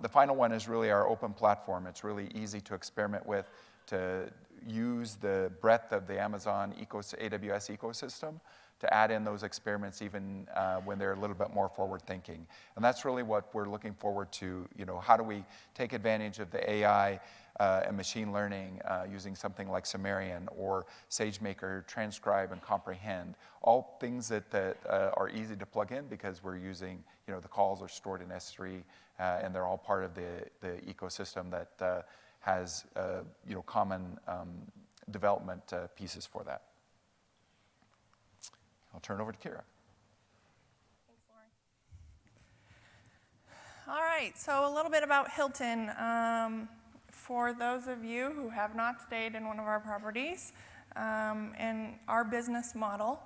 the final one is really our open platform. It's really easy to experiment with, to use the breadth of the Amazon AWS ecosystem to add in those experiments even when they're a little bit more forward thinking. And that's really what we're looking forward to. How do we take advantage of the AI and machine learning using something like Sumerian or SageMaker, Transcribe, and Comprehend, all things that are easy to plug in because we're using, the calls are stored in S3 and they're all part of the ecosystem that has, common development pieces for that. I'll turn it over to Kira. Thanks, Lauren. All right, so a little bit about Hilton. For those of you who have not stayed in one of our properties and our business model,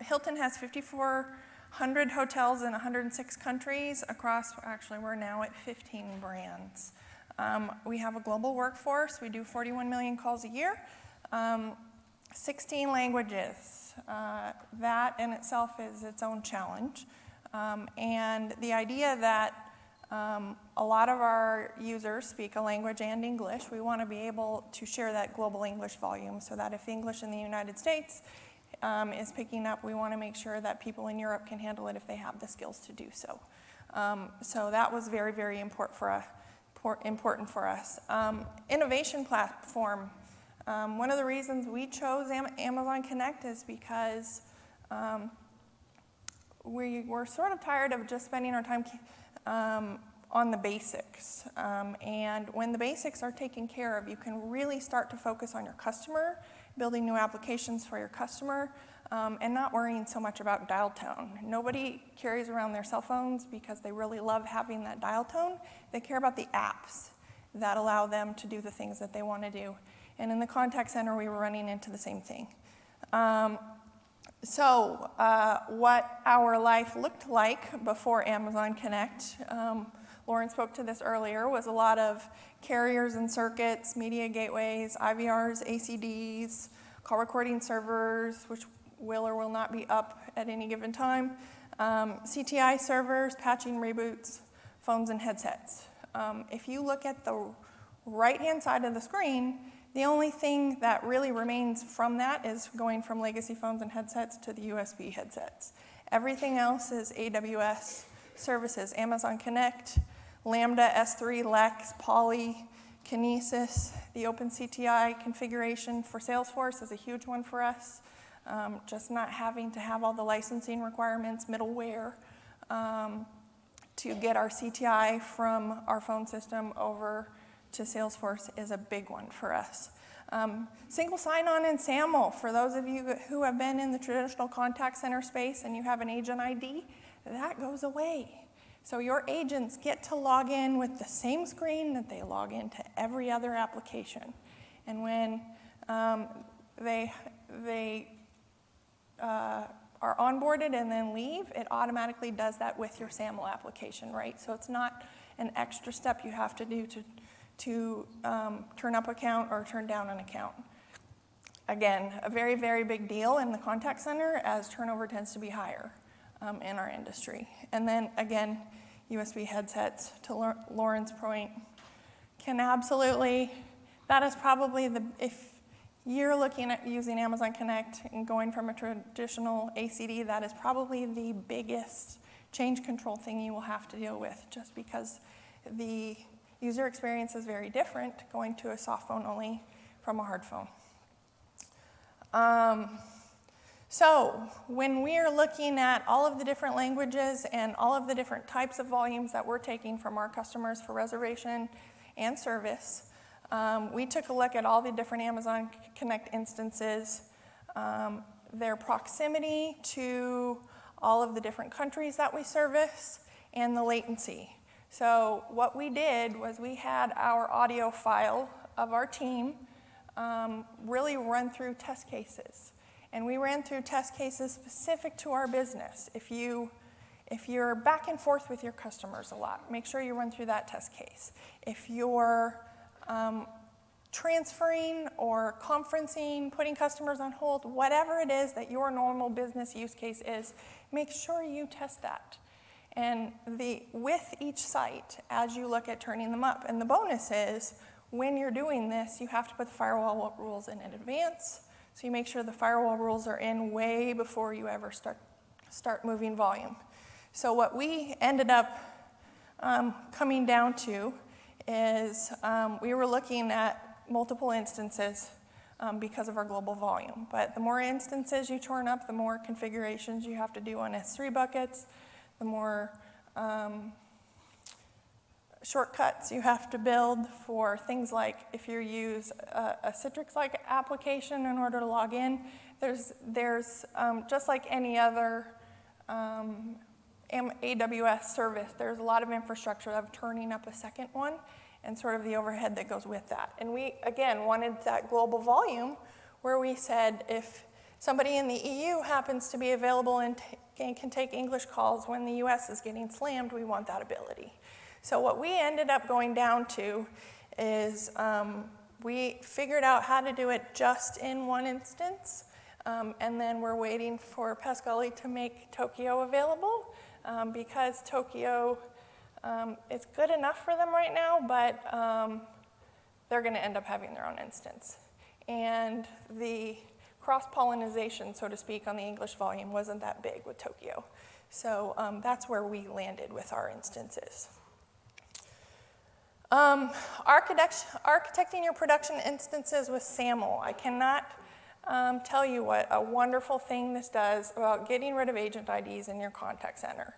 Hilton has 5,400 hotels in 106 countries across, actually we're now at 15 brands. We have a global workforce. We do 41 million calls a year, 16 languages. That in itself is its own challenge. And the idea that a lot of our users speak a language and English, we want to be able to share that global English volume so that if English in the United States is picking up, we want to make sure that people in Europe can handle it if they have the skills to do so. So that was very, very important for us. Innovation platform. One of the reasons we chose Amazon Connect is because we were sort of tired of just spending our time on the basics. And when the basics are taken care of, you can really start to focus on your customer, building new applications for your customer, and not worrying so much about dial tone. Nobody carries around their cell phones because they really love having that dial tone. They care about the apps that allow them to do the things that they want to do. And in the contact center, we were running into the same thing. So what our life looked like before Amazon Connect, Lauren spoke to this earlier, was a lot of carriers and circuits, media gateways, IVRs, ACDs, call recording servers, which will or will not be up at any given time, CTI servers, patching reboots, phones and headsets. If you look at the right-hand side of the screen, the only thing that really remains from that is going from legacy phones and headsets to the USB headsets. Everything else is AWS services, Amazon Connect, Lambda, S3, Lex, Poly, Kinesis. The OpenCTI configuration for Salesforce is a huge one for us. Just not having to have all the licensing requirements, middleware, to get our CTI from our phone system over to Salesforce is a big one for us. Single sign-on in SAML, for those of you who have been in the traditional contact center space and you have an agent ID, that goes away. So your agents get to log in with the same screen that they log into every other application. And when they are onboarded and then leave, it automatically does that with your SAML application, right? So it's not an extra step you have to do to turn up account or turn down an account. Again, a very, very big deal in the contact center as turnover tends to be higher in our industry. And then again, USB headsets, to Lauren's point, can absolutely, that is probably if you're looking at using Amazon Connect and going from a traditional ACD, that is probably the biggest change control thing you will have to deal with, just because the user experience is very different going to a soft phone only from a hard phone. So when we are looking at all of the different languages and all of the different types of volumes that we're taking from our customers for reservation and service, we took a look at all the different Amazon Connect instances, their proximity to all of the different countries that we service, and the latency. So what we did was we had our audio file of our team really run through test cases. And we ran through test cases specific to our business. If you're back and forth with your customers a lot, make sure you run through that test case. If you're transferring or conferencing, putting customers on hold, whatever it is that your normal business use case is, make sure you test that. And with each site, as you look at turning them up. And the bonus is, when you're doing this, you have to put the firewall rules in advance. So you make sure the firewall rules are in way before you ever start moving volume. So what we ended up coming down to is we were looking at multiple instances because of our global volume. But the more instances you turn up, the more configurations you have to do on S3 buckets, the more shortcuts you have to build for things like if you use a Citrix-like application in order to log in, there's just like any other AWS service, there's a lot of infrastructure of turning up a second one and sort of the overhead that goes with that. And we, again, wanted that global volume where we said if somebody in the EU happens to be available and can take English calls when the US is getting slammed, we want that ability. So what we ended up going down to is we figured out how to do it just in one instance, and then we're waiting for Pascali to make Tokyo available because Tokyo is good enough for them right now, but they're going to end up having their own instance. And the cross-pollinization, so to speak, on the English volume wasn't that big with Tokyo. So that's where we landed with our instances. Architecting your production instances with SAML. I cannot tell you what a wonderful thing this does about getting rid of agent IDs in your contact center.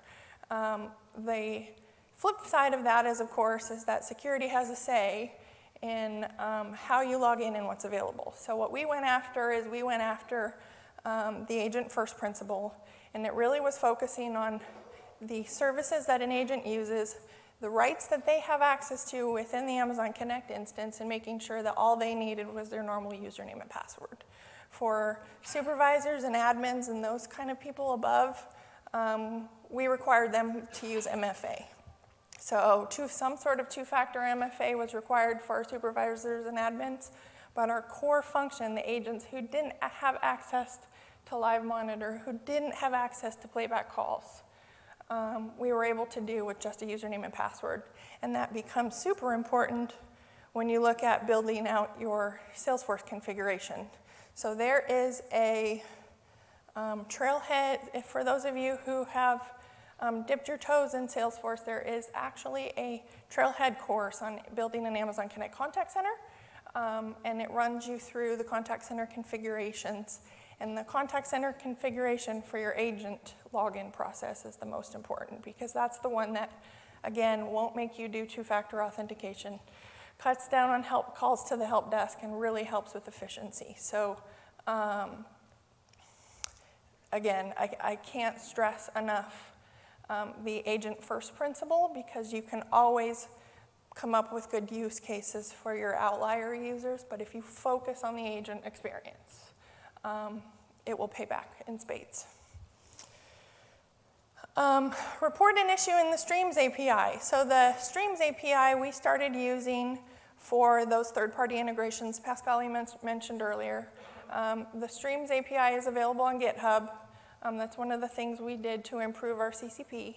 The flip side of that is, of course, is that security has a say in how you log in and what's available. So what we went after is we went after the agent first principle, and it really was focusing on the services that an agent uses, the rights that they have access to within the Amazon Connect instance, and making sure that all they needed was their normal username and password. For supervisors and admins and those kind of people above, we required them to use MFA. So some sort of two-factor MFA was required for our supervisors and admins, but our core function, the agents who didn't have access to live monitor, who didn't have access to playback calls, we were able to do with just a username and password. And that becomes super important when you look at building out your Salesforce configuration. So there is a trailhead. For those of you who have dipped your toes in Salesforce, there is actually a trailhead course on building an Amazon Connect contact center, and it runs you through the contact center configurations. And the contact center configuration for your agent login process is the most important, because that's the one that, again, won't make you do two-factor authentication, cuts down on help calls to the help desk, and really helps with efficiency. So again, I can't stress enough the agent first principle, because you can always come up with good use cases for your outlier users, but if you focus on the agent experience, it will pay back in spades. Report an issue in the Streams API. So the Streams API we started using for those third-party integrations Pascal mentioned earlier. The Streams API is available on GitHub. That's one of the things we did to improve our CCP.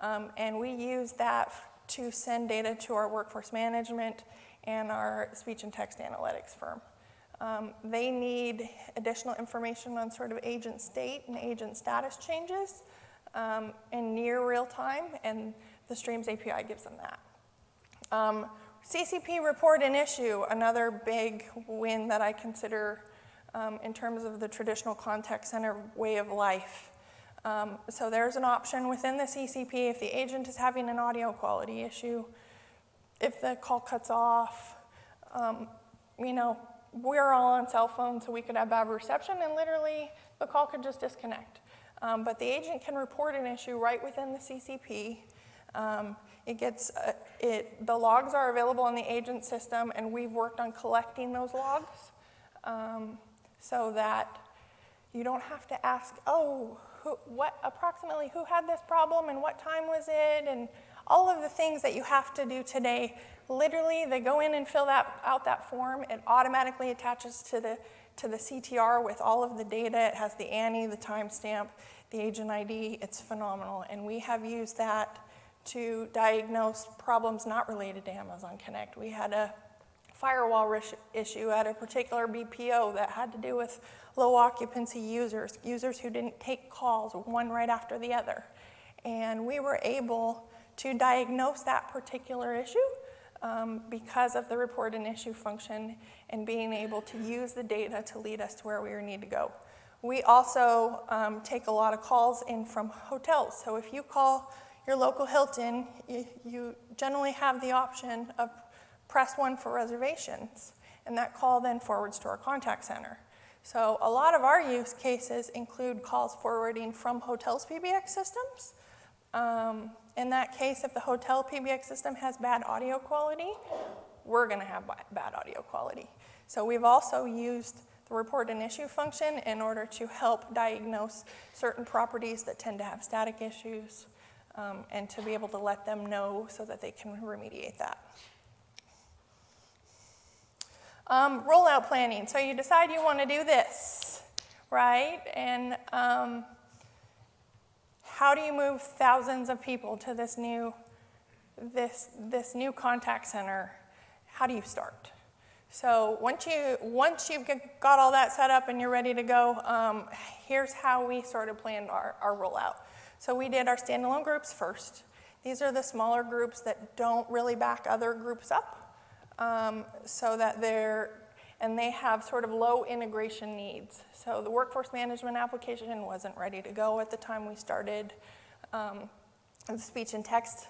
And we use that to send data to our workforce management and our speech and text analytics firm. They need additional information on sort of agent state and agent status changes in near real time, and the Streams API gives them that. CCP report an issue, another big win that I consider in terms of the traditional contact center way of life. So there's an option within the CCP if the agent is having an audio quality issue, if the call cuts off, we're all on cell phones, so we could have bad reception, and literally the call could just disconnect. But the agent can report an issue right within the CCP. The logs are available in the agent system, and we've worked on collecting those logs so that you don't have to ask, approximately who had this problem and what time was it, and all of the things that you have to do today. Literally, they go in and fill out that form. It automatically attaches to the CTR with all of the data. It has the ANI, the timestamp, the agent ID. It's phenomenal. And we have used that to diagnose problems not related to Amazon Connect. We had a firewall issue at a particular BPO that had to do with low occupancy users who didn't take calls one right after the other. And we were able to diagnose that particular issue because of the report an issue function and being able to use the data to lead us to where we need to go. We also take a lot of calls in from hotels. So if you call your local Hilton, you generally have the option of press 1 for reservations, and that call then forwards to our contact center. So a lot of our use cases include calls forwarding from hotels' PBX systems. In that case, if the hotel PBX system has bad audio quality, we're going to have bad audio quality. So we've also used the report an issue function in order to help diagnose certain properties that tend to have static issues and to be able to let them know so that they can remediate that. Rollout planning. So you decide you want to do this, right? And how do you move thousands of people to this new contact center? How do you start? So once you've got all that set up and you're ready to go, here's how we sort of planned our rollout. So we did our standalone groups first. These are the smaller groups that don't really back other groups up, so that they have sort of low integration needs. So the workforce management application wasn't ready to go at the time we started. The speech and text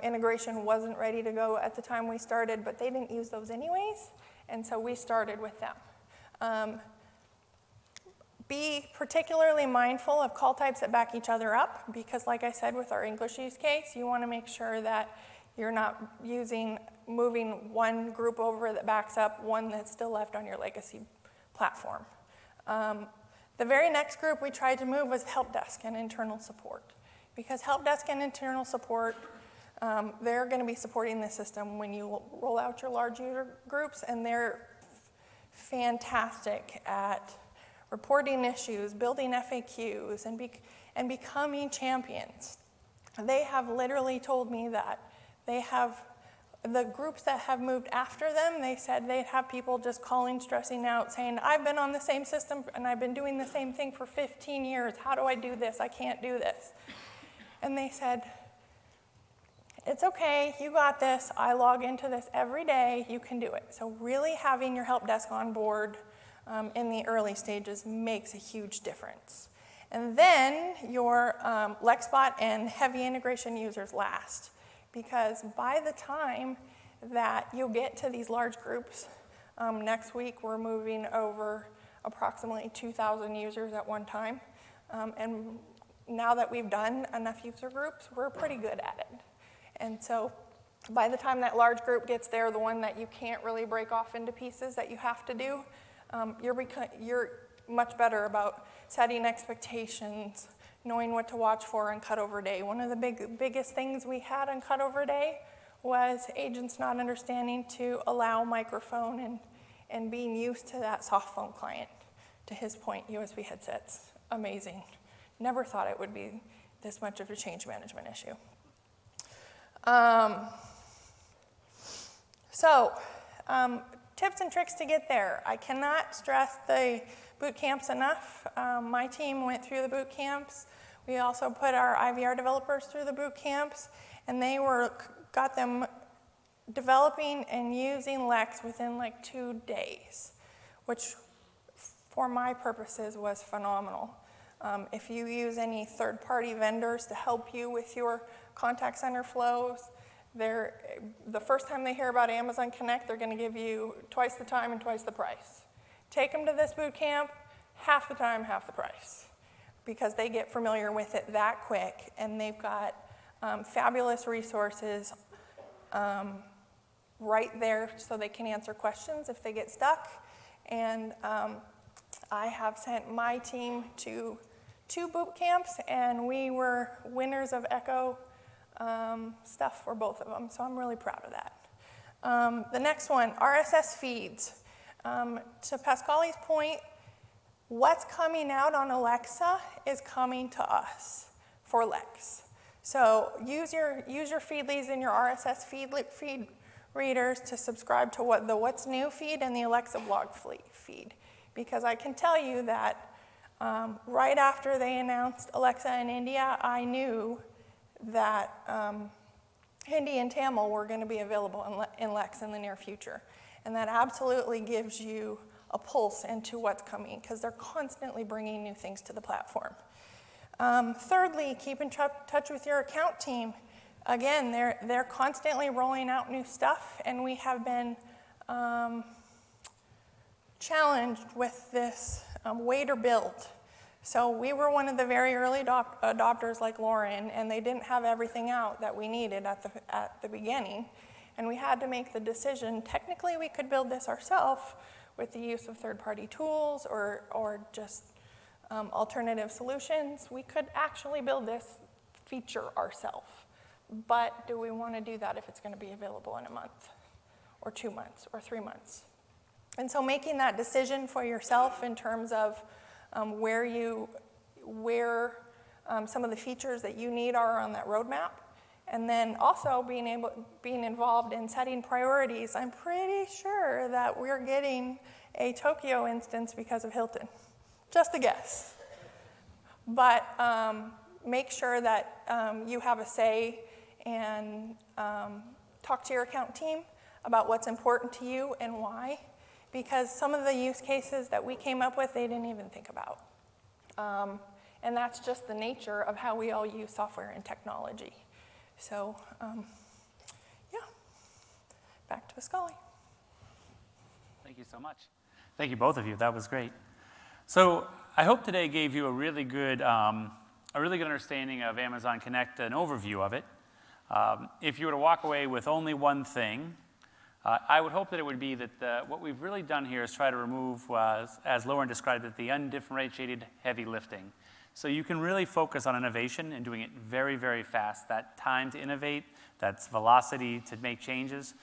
integration wasn't ready to go at the time we started, but they didn't use those anyways, and so we started with them. Be particularly mindful of call types that back each other up, because like I said with our English use case, you want to make sure that you're not moving one group over that backs up one that's still left on your legacy platform. The very next group we tried to move was help desk and internal support. Because help desk and internal support, they're going to be supporting the system when you roll out your large user groups, and they're fantastic at reporting issues, building FAQs, and becoming champions. They have literally told me that they have, the groups that have moved after them, they said they'd have people just calling, stressing out, saying, I've been on the same system and I've been doing the same thing for 15 years. How do I do this? I can't do this. And they said, it's okay, you got this. I log into this every day, you can do it. So really having your help desk on board in the early stages makes a huge difference. And then your Lexbot and heavy integration users last, because by the time that you'll get to these large groups, next week we're moving over approximately 2,000 users at one time. And now that we've done enough user groups, we're pretty good at it. And so by the time that large group gets there, the one that you can't really break off into pieces that you have to do, you're much better about setting expectations, knowing what to watch for on cutover day. One of the biggest things we had on cutover day was agents not understanding to allow microphone and being used to that soft phone client. To his point, USB headsets, amazing. Never thought it would be this much of a change management issue. Tips and tricks to get there. I cannot stress the boot camps enough. My team went through the boot camps. We also put our IVR developers through the boot camps, and they got them developing and using Lex within like 2 days, which for my purposes was phenomenal. If you use any third-party vendors to help you with your contact center flows, the first time they hear about Amazon Connect, they're going to give you twice the time and twice the price. Take them to this boot camp, half the time, half the price, because they get familiar with it that quick, and they've got fabulous resources right there so they can answer questions if they get stuck. And I have sent my team to 2 boot camps, and we were winners of Echo stuff for both of them, so I'm really proud of that. The next one, RSS feeds. To Pascale's point, what's coming out on Alexa is coming to us for Lex. So use your feedlies in your RSS feed readers to subscribe to what's new feed and the Alexa blog feed. Because I can tell you that right after they announced Alexa in India, I knew that Hindi and Tamil were going to be available in Lex in the near future. And that absolutely gives you a pulse into what's coming, because they're constantly bringing new things to the platform. Thirdly, keep in touch with your account team. Again, they're constantly rolling out new stuff, and we have been challenged with this wait or build. So we were one of the very early adopters like Lauren, and they didn't have everything out that we needed at the beginning. And we had to make the decision, technically we could build this ourselves with the use of third-party tools or just alternative solutions. We could actually build this feature ourselves. But do we want to do that if it's going to be available in a month or 2 months or 3 months? And so making that decision for yourself in terms of where some of the features that you need are on that roadmap, and then also being involved in setting priorities. I'm pretty sure that we're getting a Tokyo instance because of Hilton. Just a guess. But make sure that you have a say and talk to your account team about what's important to you and why. Because some of the use cases that we came up with, they didn't even think about. And that's just the nature of how we all use software and technology. So, yeah, back to Pascale. Thank you so much. Thank you, both of you. That was great. So I hope today gave you a really good understanding of Amazon Connect, an overview of it. If you were to walk away with only one thing, I would hope that it would be that what we've really done here is try to remove, as Lauren described it, the undifferentiated heavy lifting. So you can really focus on innovation and doing it very, very fast. That time to innovate, that's velocity to make changes,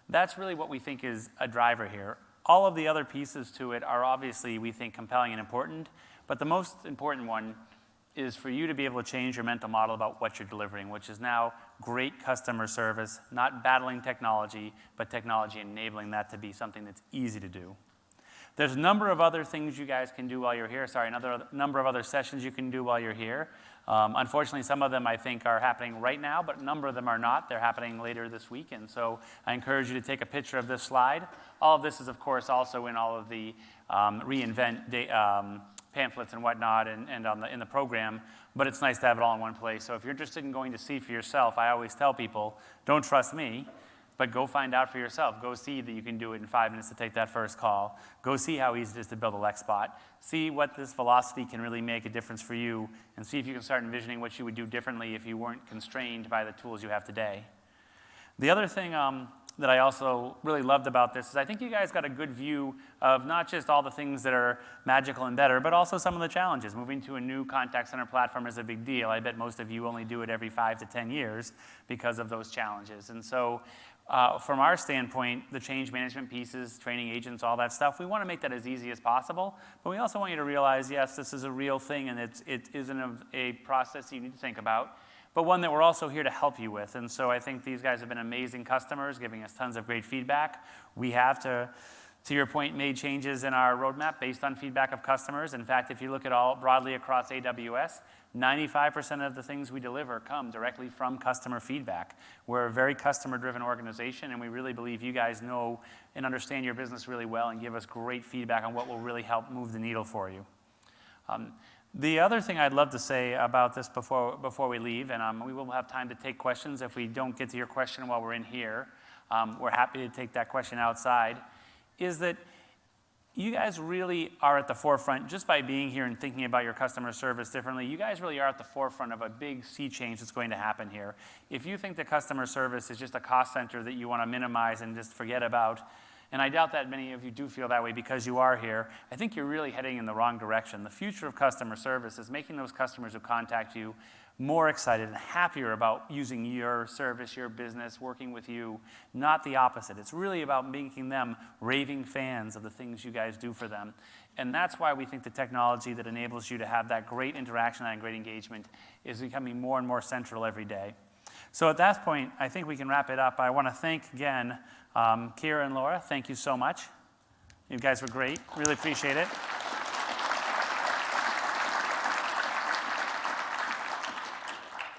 that's really what we think is a driver here. All of the other pieces to it are obviously, we think, compelling and important, but the most important one is for you to be able to change your mental model about what you're delivering, which is now great customer service, not battling technology, but technology enabling that to be something that's easy to do. There's a number of other things you guys can do while you're here. Sorry, another number of other sessions you can do while you're here. Unfortunately, some of them I think are happening right now, but a number of them are not. They're happening later this week, and so I encourage you to take a picture of this slide. All of this is, of course, also in all of the reInvent pamphlets and whatnot and in the program, but it's nice to have it all in one place. So if you're interested in going to see for yourself, I always tell people, don't trust me, but go find out for yourself. Go see that you can do it in 5 minutes to take that first call. Go see how easy it is to build a Lexbot. See what this velocity can really make a difference for you, and see if you can start envisioning what you would do differently if you weren't constrained by the tools you have today. The other thing that I also really loved about this is I think you guys got a good view of not just all the things that are magical and better, but also some of the challenges. Moving to a new contact center platform is a big deal. I bet most of you only do it every 5 to 10 years because of those challenges. And so from our standpoint, the change management pieces, training agents, all that stuff, we want to make that as easy as possible. But we also want you to realize, yes, this is a real thing, and it isn't a process you need to think about, but one that we're also here to help you with. And so I think these guys have been amazing customers, giving us tons of great feedback. We have, to your point, made changes in our roadmap based on feedback of customers. In fact, if you look at all broadly across AWS, 95% of the things we deliver come directly from customer feedback. We're a very customer-driven organization, and we really believe you guys know and understand your business really well and give us great feedback on what will really help move the needle for you. The other thing I'd love to say about this before we leave, and we will have time to take questions if we don't get to your question while we're in here. We're happy to take that question outside, is that you guys really are at the forefront, just by being here and thinking about your customer service differently, you guys really are at the forefront of a big sea change that's going to happen here. If you think that customer service is just a cost center that you want to minimize and just forget about, and I doubt that many of you do feel that way because you are here, I think you're really heading in the wrong direction. The future of customer service is making those customers who contact you more excited and happier about using your service, your business, working with you, not the opposite. It's really about making them raving fans of the things you guys do for them. And that's why we think the technology that enables you to have that great interaction and great engagement is becoming more and more central every day. So at that point, I think we can wrap it up. I want to thank again Kira and Laura. Thank you so much. You guys were great. Really appreciate it.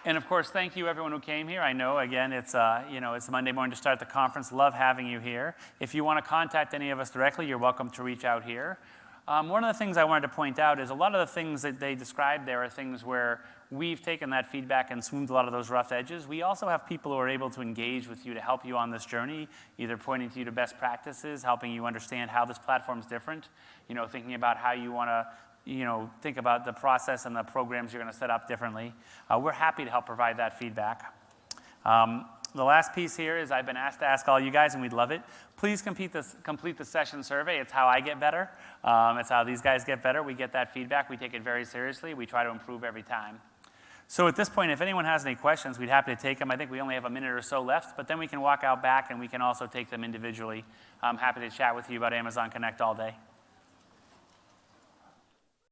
And of course, thank you everyone who came here. I know, again, it's Monday morning to start the conference. Love having you here. If you want to contact any of us directly, you're welcome to reach out here. One of the things I wanted to point out is a lot of the things that they described there are things where we've taken that feedback and smoothed a lot of those rough edges. We also have people who are able to engage with you to help you on this journey, either pointing to you to best practices, helping you understand how this platform's different, thinking about how you want to think about the process and the programs you're going to set up differently. We're happy to help provide that feedback. The last piece here is I've been asked to ask all you guys, and we'd love it. Please complete the session survey. It's how I get better. It's how these guys get better. We get that feedback. We take it very seriously. We try to improve every time. So at this point, if anyone has any questions, we'd be happy to take them. I think we only have a minute or so left, but then we can walk out back and we can also take them individually. I'm happy to chat with you about Amazon Connect all day.